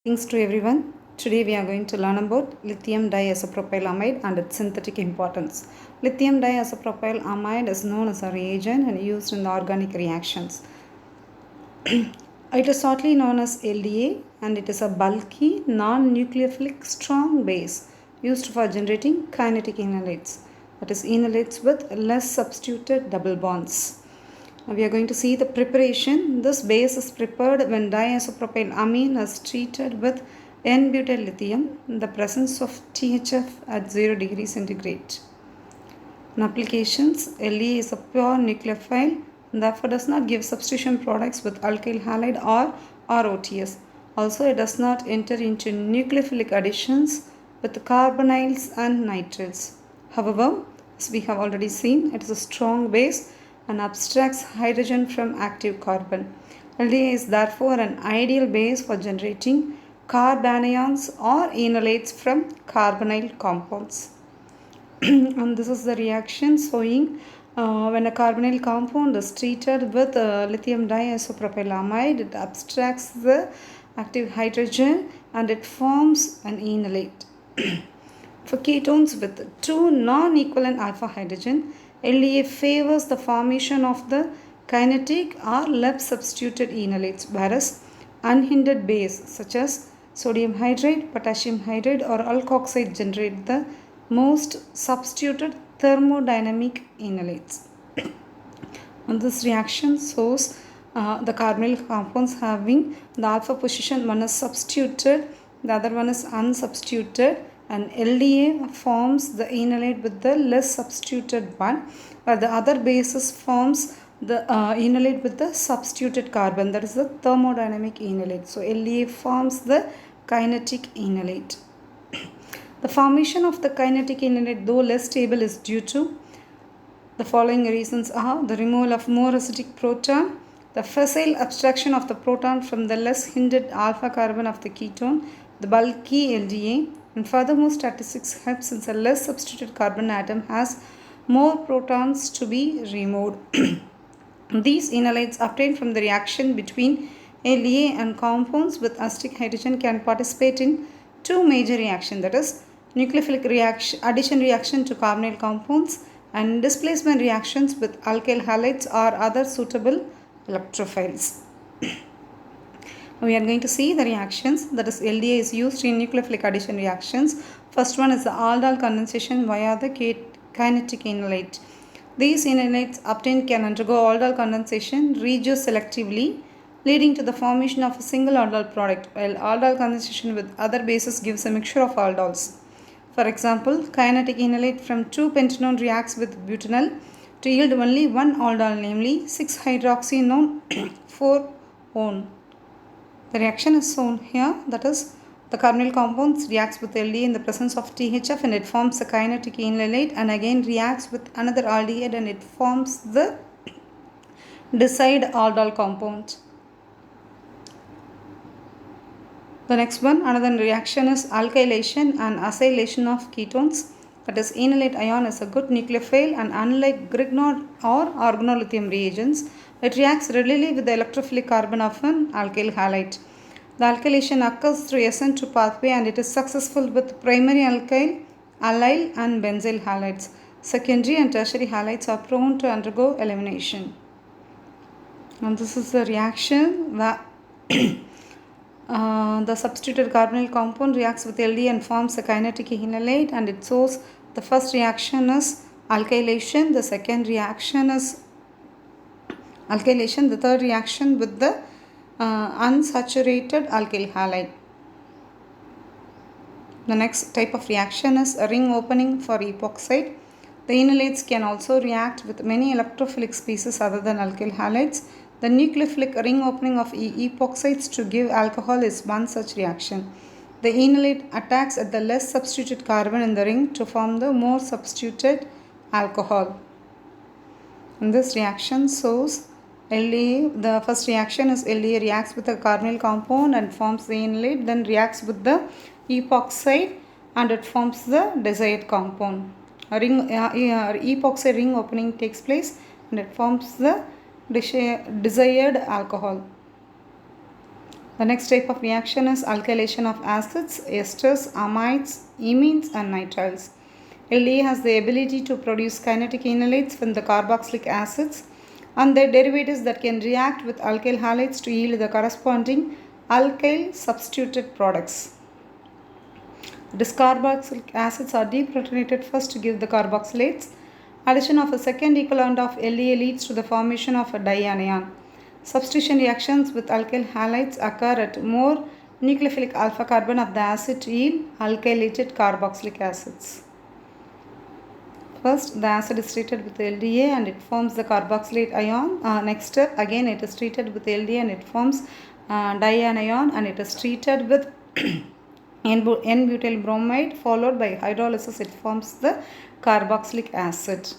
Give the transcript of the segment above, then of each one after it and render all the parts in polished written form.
Thanks to everyone. Today we are going to learn about lithium diisopropyl amide and its synthetic importance. Lithium diisopropyl amide is known as a reagent and used in the organic reactions. It is shortly known as LDA and it is a bulky, non-nucleophilic strong base used for generating kinetic enolates, that is enolates with less substituted double bonds. Now we are going to see the preparation. This base is prepared when diisopropyl amine is treated with N-butyl lithium in the presence of THF at 0 degrees centigrade. In applications, LE is a pure nucleophile and therefore does not give substitution products with alkyl halide or ROTS. Also, it does not enter into nucleophilic additions with carbonyls and nitriles. However, as we have already seen, it is a strong base and abstracts hydrogen from active carbon. LDA is therefore an ideal base for generating carbanions or enolates from carbonyl compounds. And this is the reaction showing when a carbonyl compound is treated with lithium diisopropyl amide, it abstracts the active hydrogen and it forms an enolate. For ketones with two non-equivalent alpha hydrogen, LDA favors the formation of the kinetic or left substituted enolates, whereas unhindered base such as sodium hydride, potassium hydride or alkoxide generate the most substituted thermodynamic enolates. And this reaction shows the carbonyl compounds having the alpha position, one is substituted, the other one is unsubstituted, and LDA forms the enolate with the less substituted one, while the other bases forms the enolate with the substituted carbon, that is the thermodynamic enolate. So LDA forms the kinetic enolate. The formation of the kinetic enolate, though less stable, is due to the following reasons are the removal of more acidic proton, the facile abstraction of the proton from the less hindered alpha carbon of the ketone, the bulky LDA, and furthermore statistics help since a less substituted carbon atom has more protons to be removed. These enolates obtained from the reaction between LDA and compounds with acidic hydrogen can participate in two major reactions, that is nucleophilic reaction, addition reaction to carbonyl compounds and displacement reactions with alkyl halides or other suitable electrophiles. We are going to see the reactions, that is LDA is used in nucleophilic addition reactions. First one is the aldol condensation via the kinetic enolate. These enolates obtained can undergo aldol condensation, reduce selectively, leading to the formation of a single aldol product, while aldol condensation with other bases gives a mixture of aldols. For example, kinetic enolate from 2-pentanone reacts with butanol to yield only one aldol, namely 6-hydroxynone 4-one. The reaction is shown here, that is the carbonyl compounds reacts with LDA in the presence of THF and it forms a kinetic enolate and again reacts with another aldehyde and it forms the dicide aldol compound. The next one, another reaction is alkylation and acylation of ketones, that is enolate ion is a good nucleophile and unlike Grignard or organolithium reagents, it reacts readily with the electrophilic carbon of an alkyl halide. The alkylation occurs through SN2 pathway and it is successful with primary alkyl, allyl and benzyl halides. Secondary and tertiary halides are prone to undergo elimination. And this is the reaction where the substituted carbonyl compound reacts with LD and forms a kinetic enolate and it shows the first reaction is alkylation, the second reaction is alkylation, the third reaction with the unsaturated alkyl halide. The next type of reaction is a ring opening for epoxide. The enolates can also react with many electrophilic species other than alkyl halides. The nucleophilic ring opening of epoxides to give alcohol is one such reaction. The enolate attacks at the less substituted carbon in the ring to form the more substituted alcohol. And this reaction shows LDA, the first reaction is LDA reacts with a carbonyl compound and forms the enolate, then reacts with the epoxide and it forms the desired compound. Epoxide ring opening takes place and it forms the desired alcohol. The next type of reaction is alkylation of acids, esters, amides, amines and nitriles. LDA has the ability to produce kinetic enolates from the carboxylic acids and their derivatives that can react with alkyl halides to yield the corresponding alkyl substituted products. These carboxylic acids are deprotonated first to give the carboxylates. Addition of a second equivalent of LDA leads to the formation of a dianion. Substitution reactions with alkyl halides occur at more nucleophilic alpha carbon of the acid to yield alkylated carboxylic acids. First, the acid is treated with LDA and it forms the carboxylate ion. Next, again it is treated with LDA and it forms dianion, and it is treated with N-butyl bromide, followed by hydrolysis. It forms the carboxylic acid.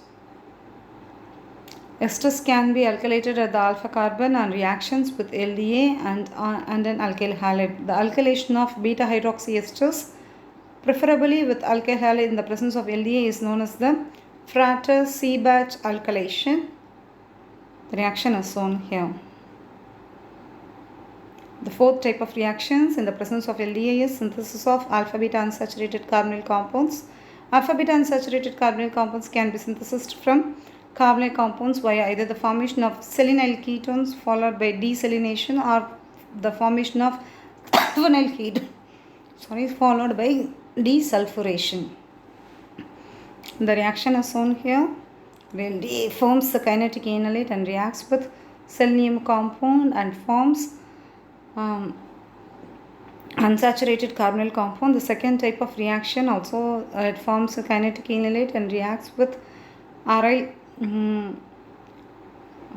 Esters can be alkylated at the alpha carbon on reactions with LDA and an alkyl halide. The alkylation of beta hydroxy esters, preferably with alkyl halide in the presence of LDA, is known as the Frater-Seebach alkylation. The reaction is shown here. The fourth type of reactions in the presence of LDA is synthesis of alpha-beta unsaturated carbonyl compounds. Alpha-beta unsaturated carbonyl compounds can be synthesized from carbonyl compounds via either the formation of selenyl ketones followed by desalination or the formation of vinyl ketone followed by desulfuration. The reaction is shown here. LDA forms the kinetic enolate and reacts with selenium compound and forms unsaturated carbonyl compound. The second type of reaction also it forms a kinetic enolate and reacts with aryl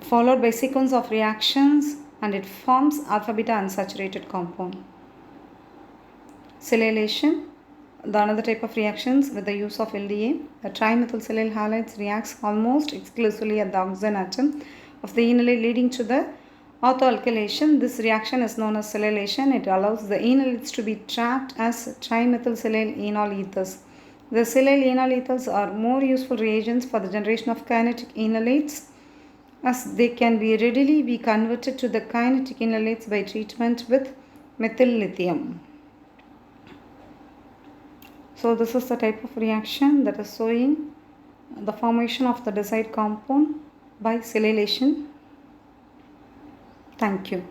followed by sequence of reactions, and it forms alpha beta unsaturated compound. Silylation, the another type of reactions with the use of LDA. The trimethyl halides reacts almost exclusively at the oxygen atom of the enolate, leading to the autoalkylation. This reaction is known as silylation. It allows the enolates to be trapped as trimethyl enol ethers. The silyl enol ethers are more useful reagents for the generation of kinetic enolates, as they can be readily be converted to the kinetic enolates by treatment with methyl lithium. So this is the type of reaction that is showing the formation of the desired compound by silylation. Thank you.